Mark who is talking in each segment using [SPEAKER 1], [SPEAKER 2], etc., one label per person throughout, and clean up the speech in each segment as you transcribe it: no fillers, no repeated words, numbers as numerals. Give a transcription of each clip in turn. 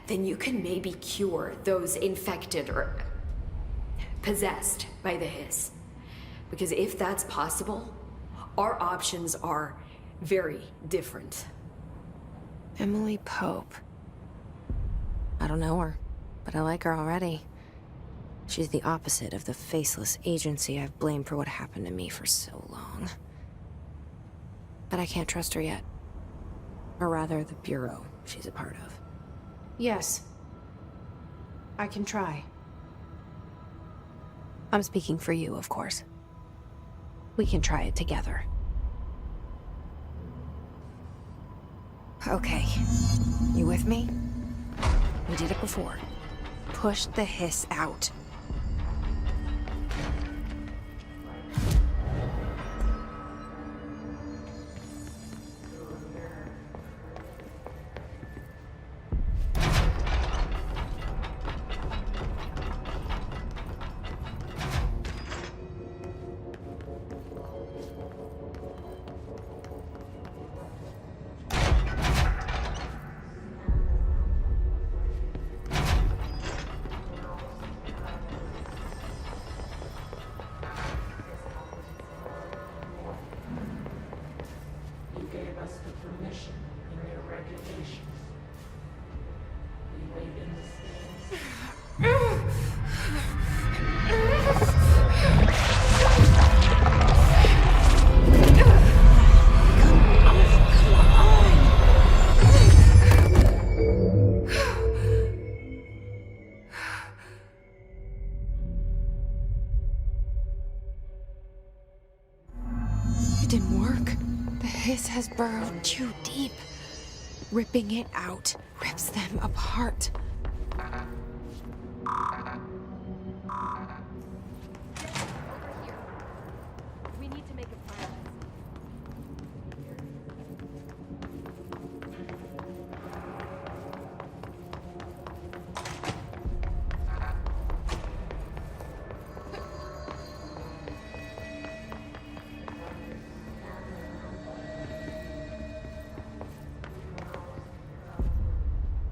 [SPEAKER 1] then you can maybe cure those infected or possessed by the hiss. Because if that's possible, our options are very different.
[SPEAKER 2] Emily Pope. I don't know her, but I like her already. She's the opposite of the faceless agency I've blamed for what happened to me for so long. But I can't trust her yet. Or rather, the Bureau she's a part of.
[SPEAKER 3] Yes. I can try.
[SPEAKER 2] I'm speaking for you, of course. We can try it together. Okay. You with me? We did it before. Push the hiss out. It didn't work. The hiss has burrowed too deep. Ripping it out rips them apart.
[SPEAKER 1] We need to make a plan.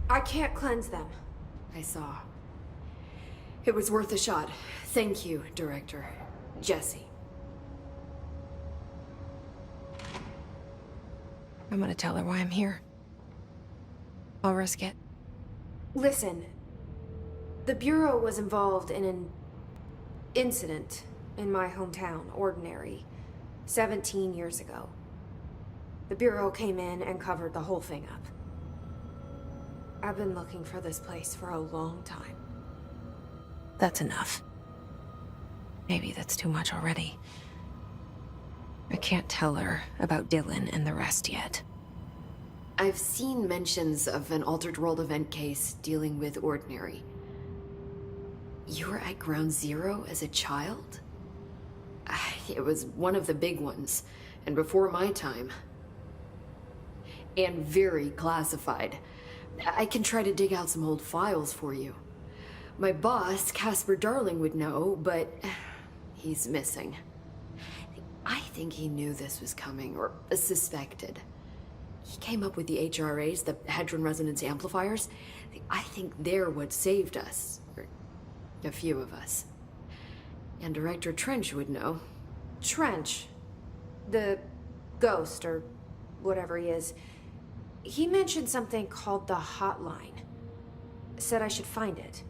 [SPEAKER 3] I can't cleanse them.
[SPEAKER 1] I saw. It was worth a shot. Thank you, Director. Jesse.
[SPEAKER 2] I'm gonna tell her why I'm here. I'll risk it.
[SPEAKER 3] Listen. The Bureau was involved in an incident in my hometown, Ordinary, 17 years ago. The Bureau came in and covered the whole thing up. I've been looking for this place for a long time.
[SPEAKER 2] That's enough. Maybe that's too much already. I can't tell her about Dylan and the rest yet.
[SPEAKER 1] I've seen mentions of an Altered World event case dealing with Ordinary. You were at Ground Zero as a child? It was one of the big ones, and before my time. And very classified. I can try to dig out some old files for you. My boss, Casper Darling, would know, but he's missing. I think he knew this was coming, or suspected. He came up with the HRAs, the Hadron Resonance Amplifiers. I think they're what saved us, or a few of us. And Director Trench would know.
[SPEAKER 3] Trench, the ghost, or whatever he is, he mentioned something called the Hotline. Said I should find it.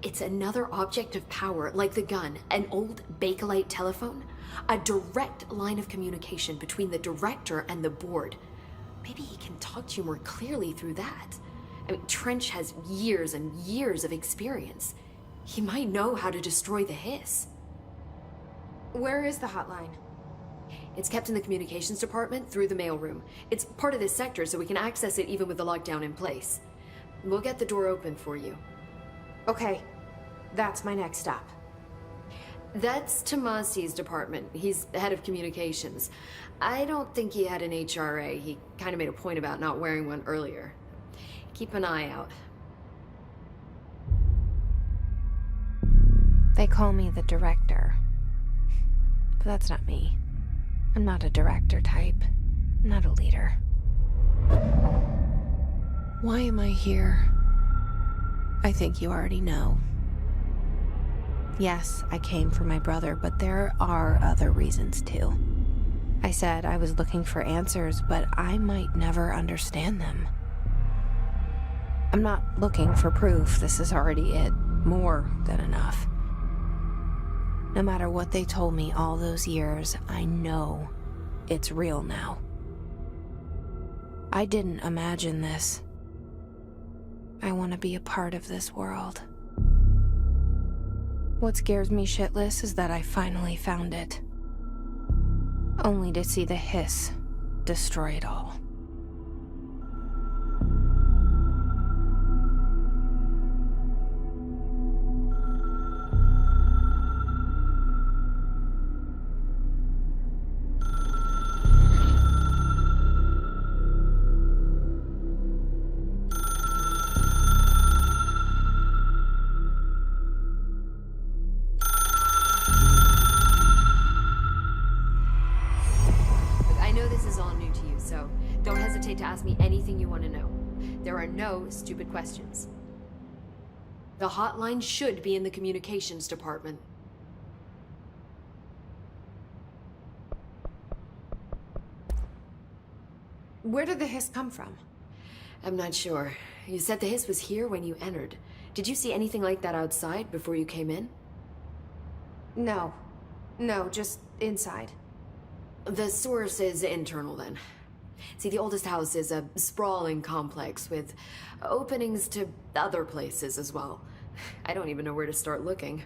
[SPEAKER 1] It's another object of power, like the gun, an old Bakelite telephone. A direct line of communication between the director and the board. Maybe he can talk to you more clearly through that. I mean, Trench has years and years of experience. He might know how to destroy the hiss.
[SPEAKER 3] Where is the hotline?
[SPEAKER 1] It's kept in the communications department through the mailroom. It's part of this sector, so we can access it even with the lockdown in place. We'll get the door open for you.
[SPEAKER 3] Okay, that's my next stop.
[SPEAKER 1] That's Tomasi's department. He's the head of communications. I don't think he had an HRA. He kind of made a point about not wearing one earlier. Keep an eye out.
[SPEAKER 2] They call me the director. But that's not me. I'm not a director type. I'm not a leader. Why am I here? I think you already know. Yes, I came for my brother, but there are other reasons too. I said I was looking for answers, but I might never understand them. I'm not looking for proof. This is already it. More than enough. No matter what they told me all those years, I know it's real now. I didn't imagine this. I want to be a part of this world. What scares me shitless is that I finally found it. Only to see the hiss destroy it all.
[SPEAKER 1] I know this is all new to you, so don't hesitate to ask me anything you want to know. There are no stupid questions. The hotline should be in the communications department.
[SPEAKER 3] Where did the hiss come from?
[SPEAKER 1] I'm not sure. You said the hiss was here when you entered. Did you see anything like that outside before you came in?
[SPEAKER 3] No. No, just inside.
[SPEAKER 1] The source is internal, then. See, the oldest house is a sprawling complex with openings to other places as well. I don't even know where to start looking.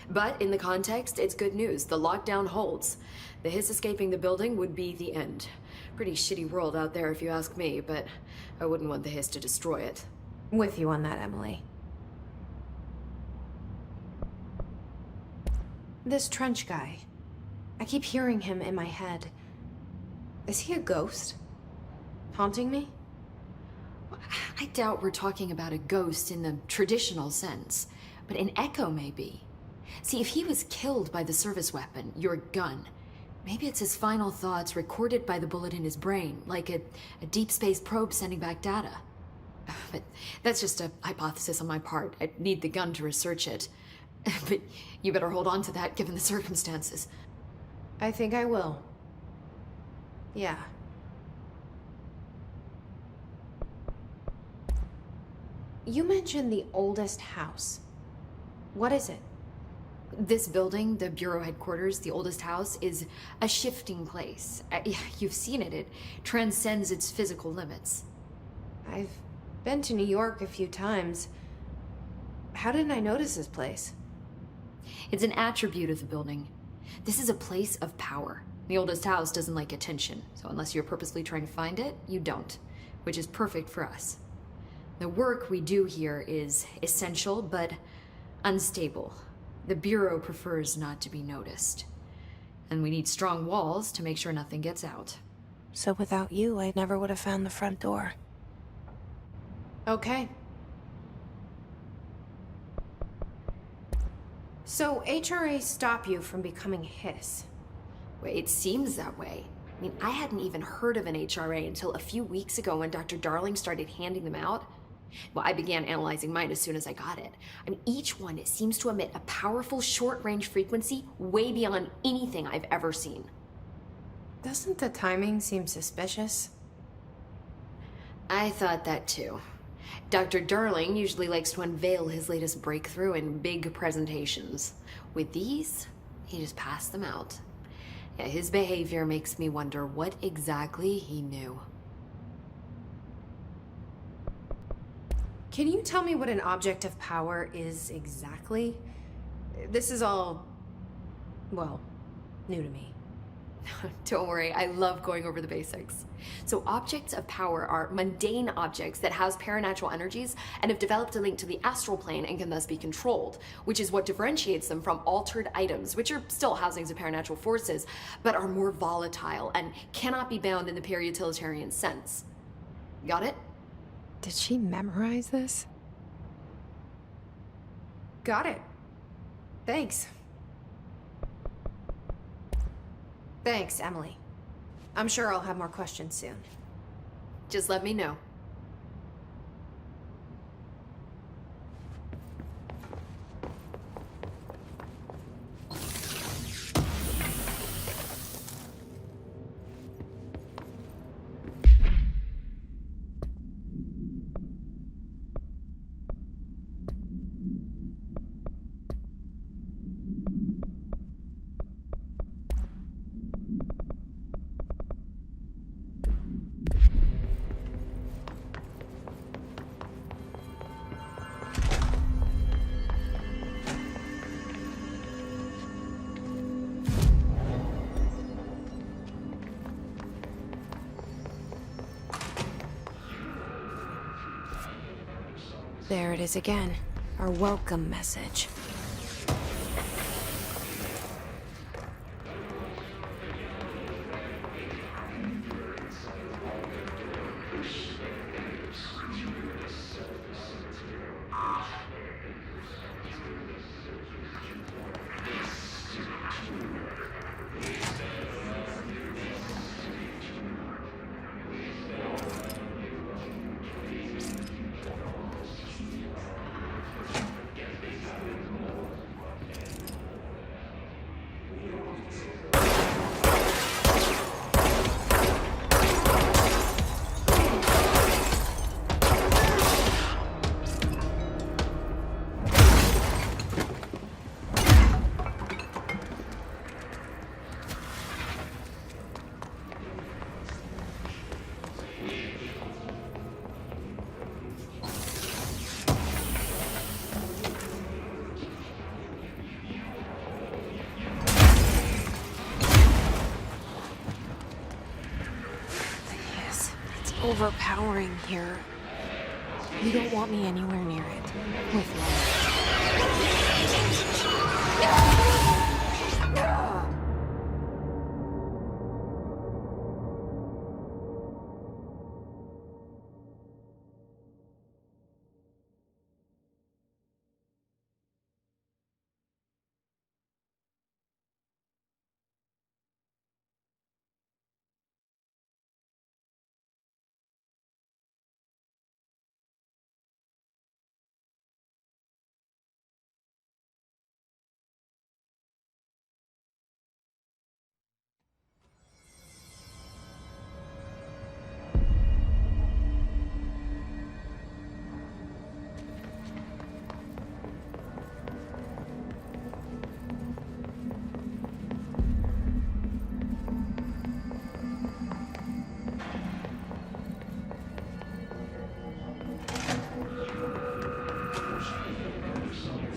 [SPEAKER 1] But in the context, it's good news. The lockdown holds. The hiss escaping the building would be the end. Pretty shitty world out there if you ask me, but I wouldn't want the hiss to destroy it.
[SPEAKER 3] With you on that, Emily. This Trench guy. I keep hearing him in my head. Is he a ghost? Haunting me?
[SPEAKER 1] I doubt we're talking about a ghost in the traditional sense, but an echo maybe. See, if he was killed by the service weapon, your gun, maybe it's his final thoughts recorded by the bullet in his brain, like a deep space probe sending back data. But that's just a hypothesis on my part. I'd need the gun to research it. But you better hold on to that given the circumstances.
[SPEAKER 3] I think I will. Yeah. You mentioned the oldest house. What is it?
[SPEAKER 1] This building, the Bureau headquarters, the oldest house, is a shifting place. You've seen it. It transcends its physical limits.
[SPEAKER 3] I've been to New York a few times. How didn't I notice this place?
[SPEAKER 1] It's an attribute of the building. This is a place of power. The oldest house doesn't like attention, so unless you're purposely trying to find it, you don't, which is perfect for us. The work we do here is essential, but unstable. The Bureau prefers not to be noticed. And we need strong walls to make sure nothing gets out.
[SPEAKER 2] So without you, I never would have found the front door.
[SPEAKER 3] Okay. So HRA stop you from becoming Hiss?
[SPEAKER 1] Well, it seems that way. I mean, I hadn't even heard of an HRA until a few weeks ago when Dr. Darling started handing them out. Well, I began analyzing mine as soon as I got it. I mean, each one seems to emit a powerful short-range frequency way beyond anything I've ever seen.
[SPEAKER 3] Doesn't the timing seem suspicious?
[SPEAKER 1] I thought that too. Dr. Darling usually likes to unveil his latest breakthrough in big presentations. With these, he just passed them out. Yeah, his behavior makes me wonder what exactly he knew.
[SPEAKER 3] Can you tell me what an object of power is exactly? This is all, well, new to me.
[SPEAKER 1] Don't worry, I love going over the basics. So objects of power are mundane objects that house paranatural energies and have developed a link to the astral plane and can thus be controlled, which is what differentiates them from altered items, which are still housings of paranatural forces, but are more volatile and cannot be bound in the peri-utilitarian sense. Got it?
[SPEAKER 2] Did she memorize this?
[SPEAKER 3] Got it. Thanks. Thanks, Emily. I'm sure I'll have more questions soon.
[SPEAKER 1] Just let me know.
[SPEAKER 2] There it is again. Our welcome message. Overpowering here. You don't want me anywhere near it. With me.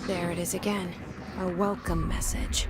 [SPEAKER 2] There it is again. Our welcome message.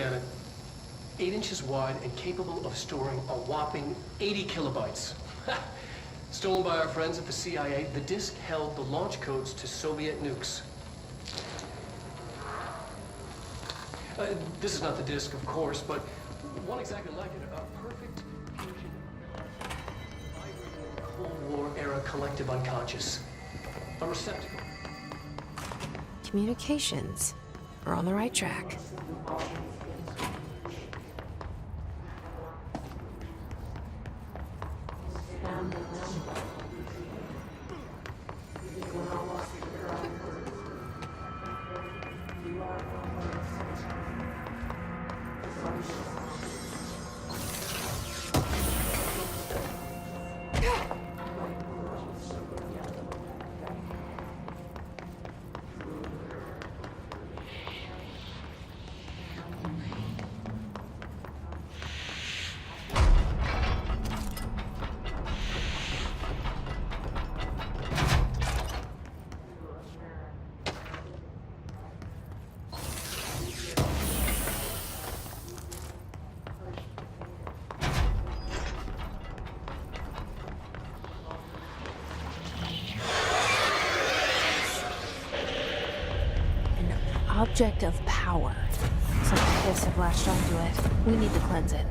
[SPEAKER 4] cannon. 8 inches wide and capable of storing a whopping 80 kilobytes. Stolen by our friends at the CIA, the disk held the launch codes to Soviet nukes. This is not the disk, of course, but one exactly like it. A perfect fusion of vibrating Cold War era collective unconscious. A receptacle.
[SPEAKER 2] Communications. We're on the right track. Object of power. Some kids have latched onto it. We need to cleanse it.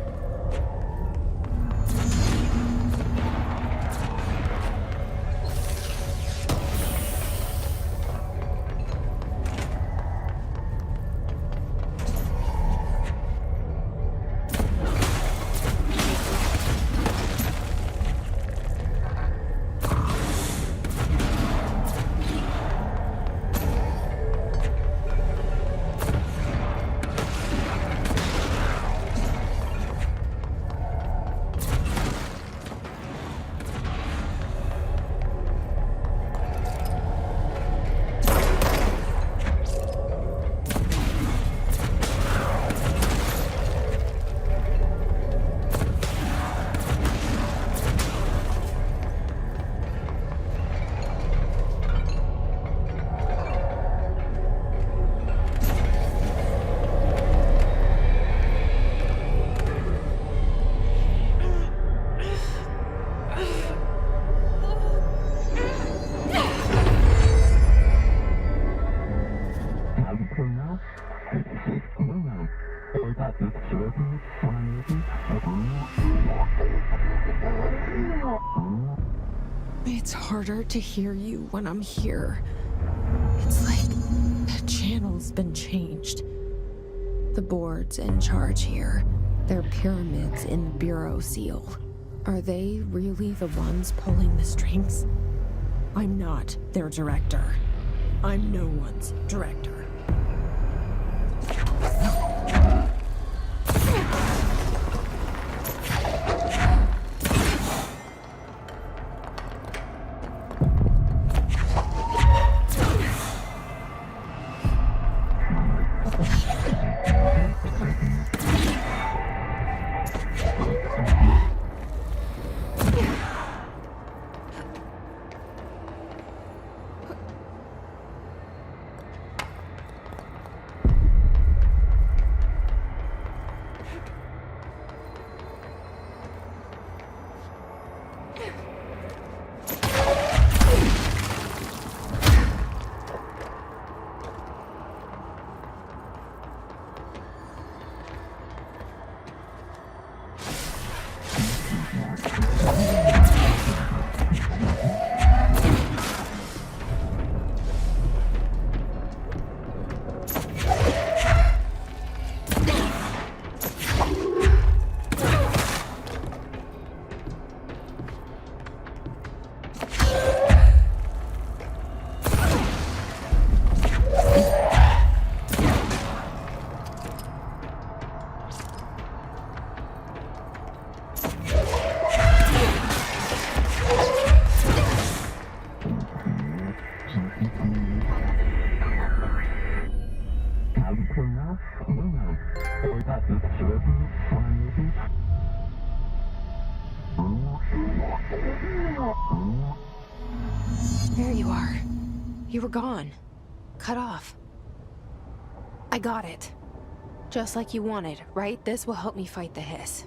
[SPEAKER 2] It's harder to hear you when I'm here. It's like the channel's been changed. The board's in charge here. They're pyramids in the Bureau seal. Are they really the ones pulling the strings? I'm not their director. I'm no one's director. There you are. You were gone. Cut off. I got it. Just like you wanted, right? This will help me fight the hiss.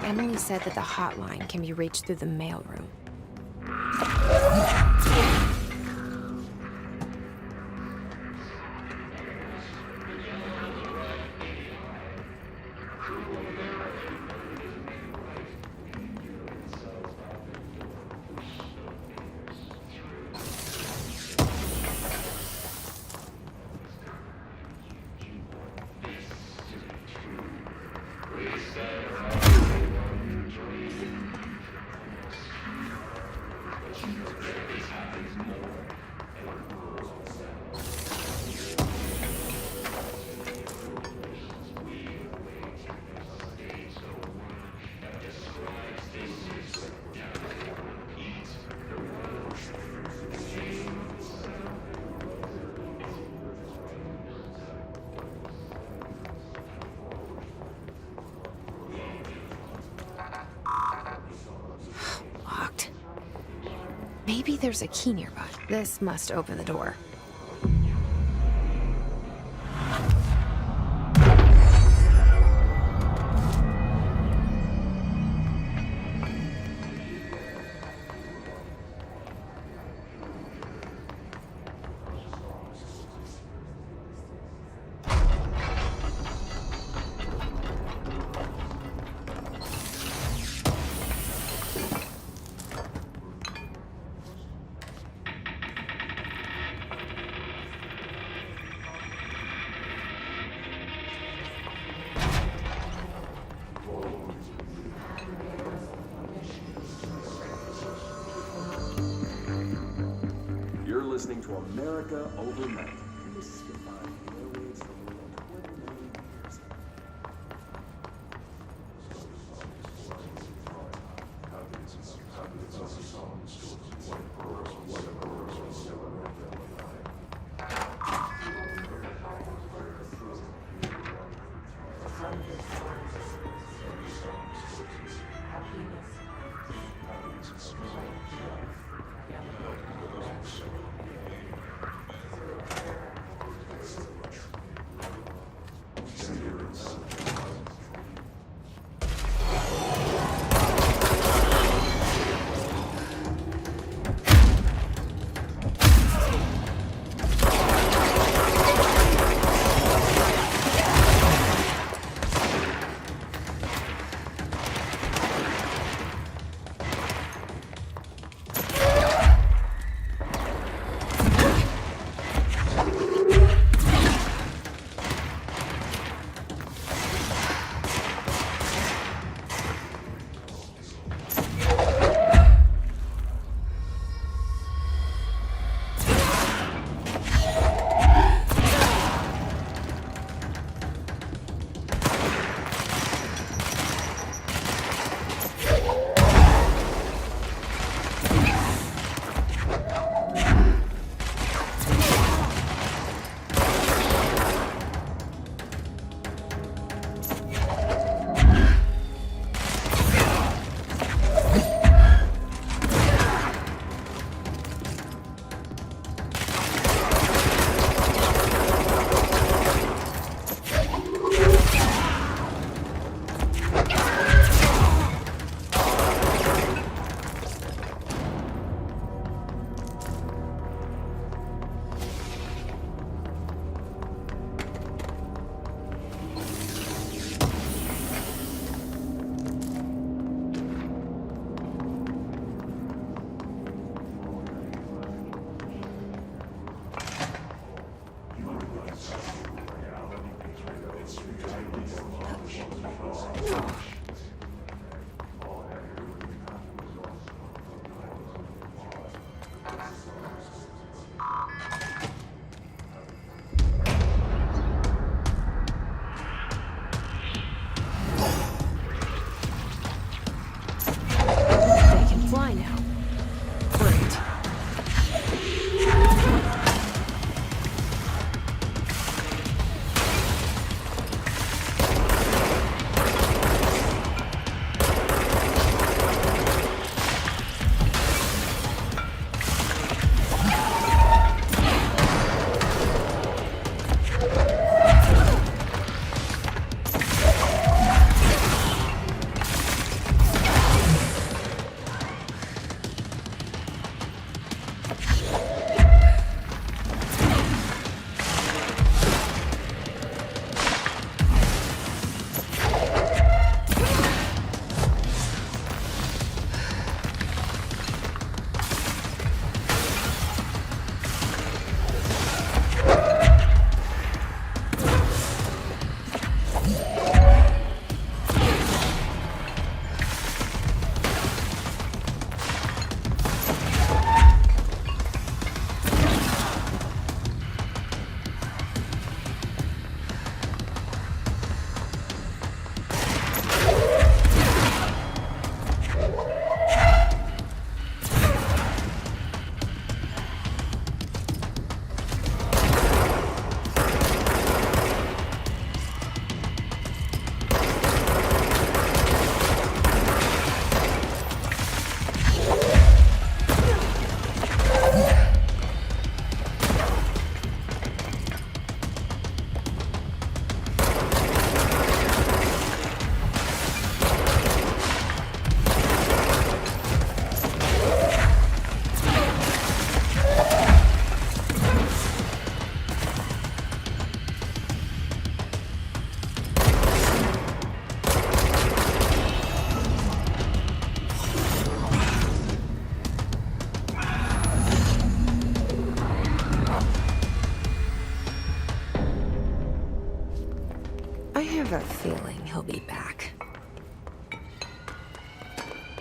[SPEAKER 2] Emily said that the hotline can be reached through the mailroom. Locked. Maybe there's a key nearby. This must open the door.
[SPEAKER 5] You're listening to America Overnight. Mystifying the airwaves of the world 29 years.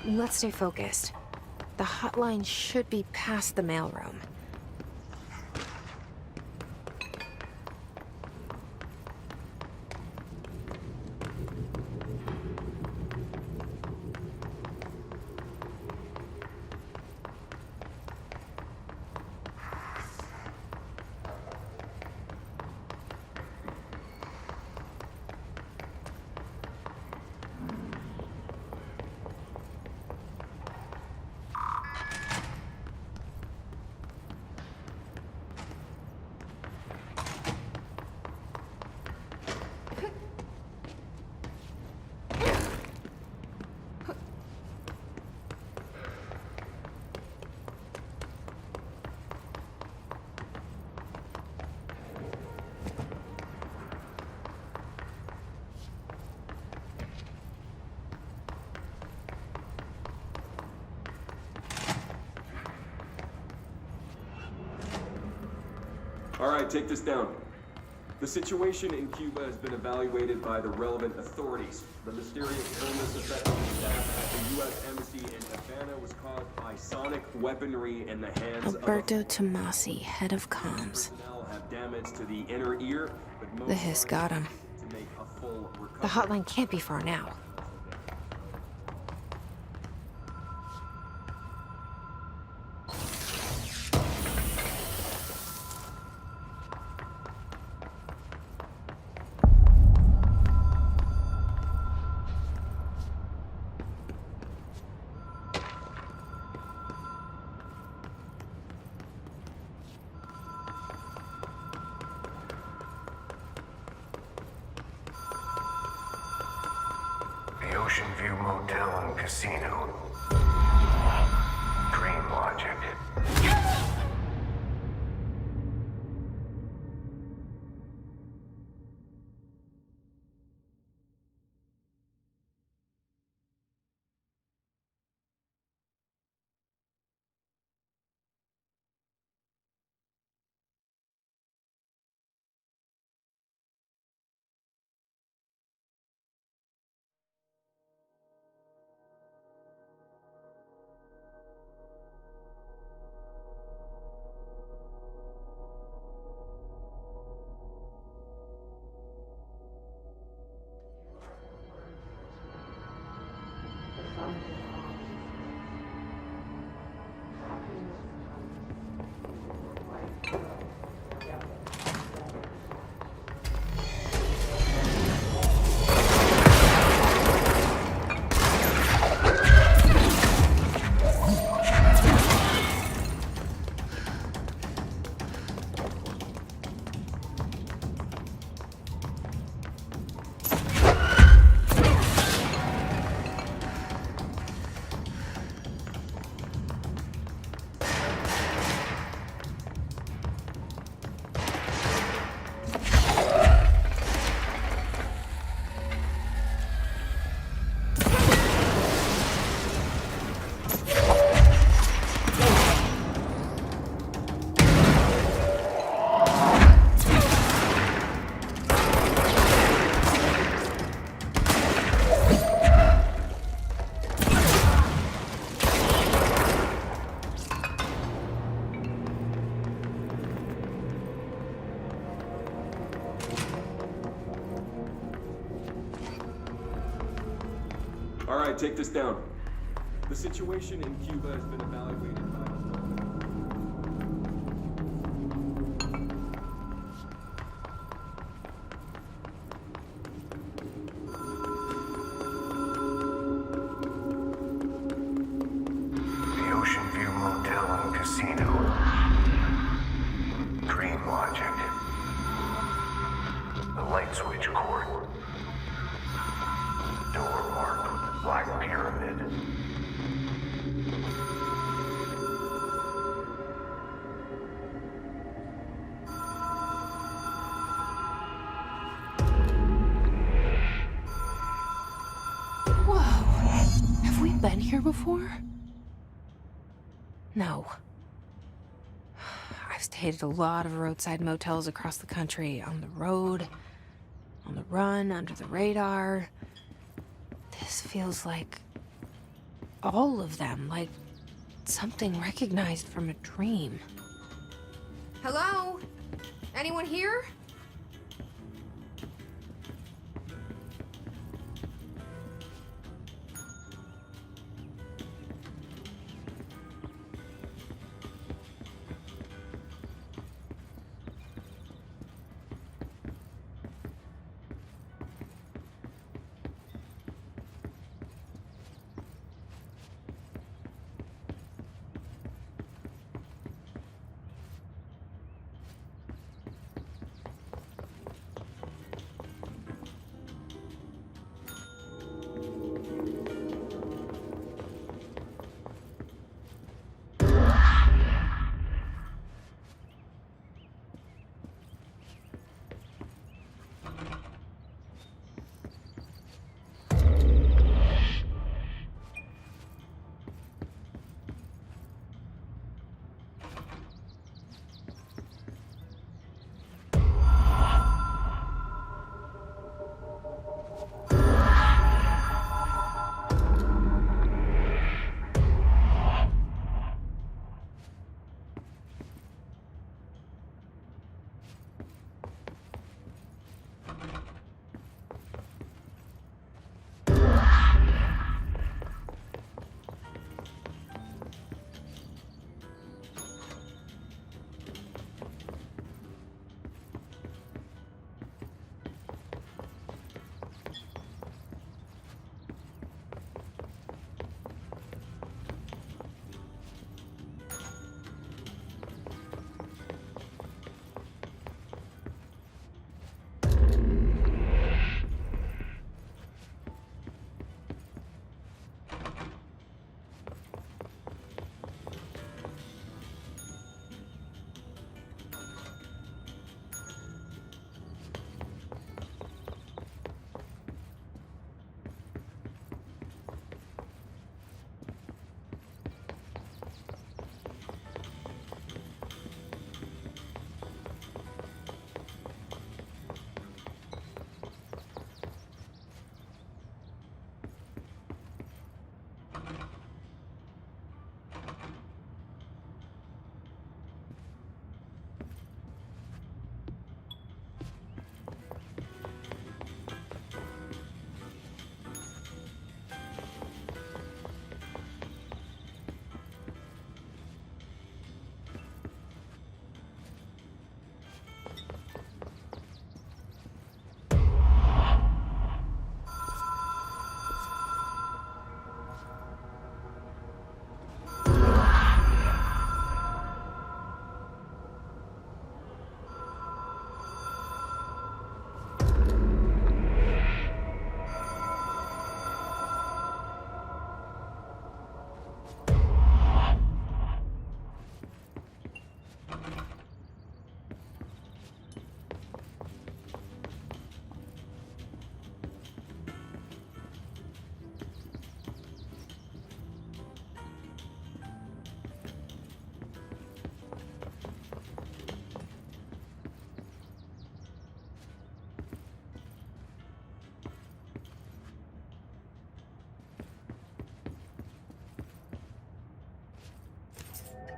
[SPEAKER 2] Let's stay focused. The hotline should be past the mailroom.
[SPEAKER 5] All right, take this down. The situation in Cuba has been evaluated by the relevant authorities. The mysterious illness affecting the staff at the U.S. Embassy in Havana was caused by sonic weaponry in the hands
[SPEAKER 2] Alberto
[SPEAKER 5] of
[SPEAKER 2] Tomasi, head of comms.
[SPEAKER 5] personnel have damage to the inner ear, but most
[SPEAKER 2] The hiss got him.
[SPEAKER 5] to make a full recovery.
[SPEAKER 2] The hotline can't be far now.
[SPEAKER 6] The Ocean View Motel and Casino. Dream Logic.
[SPEAKER 5] All right, take this down. The situation in Cuba has been evaluated by the
[SPEAKER 6] The Ocean View Motel and Casino. Dream Logic. The light switch cord. Door marked with the Black Pyramid.
[SPEAKER 2] Whoa! Have we been here before? No. I've stayed at a lot of roadside motels across the country, on the road, on the run, under the radar. This feels like all of them, like something recognized from a dream.
[SPEAKER 3] Hello? Anyone here?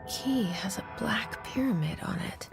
[SPEAKER 2] Key has a black pyramid on it.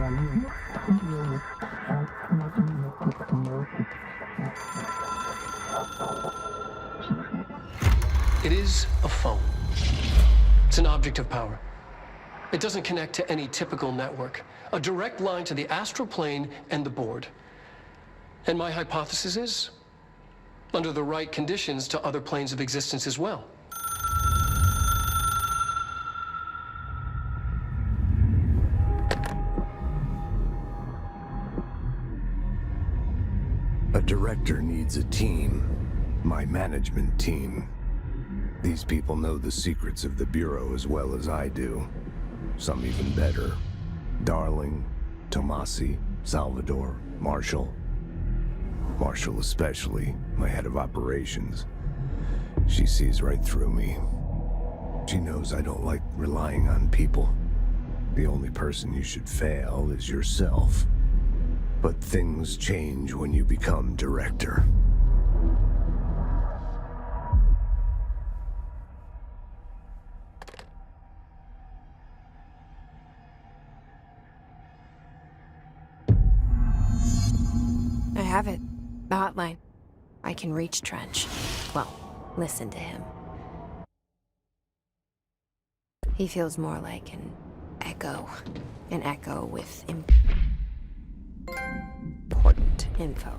[SPEAKER 4] It is a phone. It's an object of power. It doesn't connect to any typical network. A direct line to the astral plane and the board. And my hypothesis is, under the right conditions, to other planes of existence as well.
[SPEAKER 6] A director needs a team. My management team. These people know the secrets of the Bureau as well as I do. Some even better. Darling, Tomasi, Salvador, Marshall. Marshall especially, my head of operations. She sees right through me. She knows I don't like relying on people. The only person you should fail is yourself. But things change when you become director.
[SPEAKER 2] I have it. The hotline. I can reach Trench. Well, listen to him. He feels more like an echo. An echo with important info.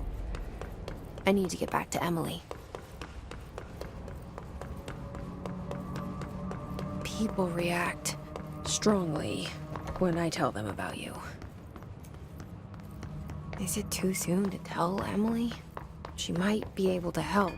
[SPEAKER 2] I need to get back to Emily. People react strongly when I tell them about you. Is it too soon to tell Emily? She might be able to help,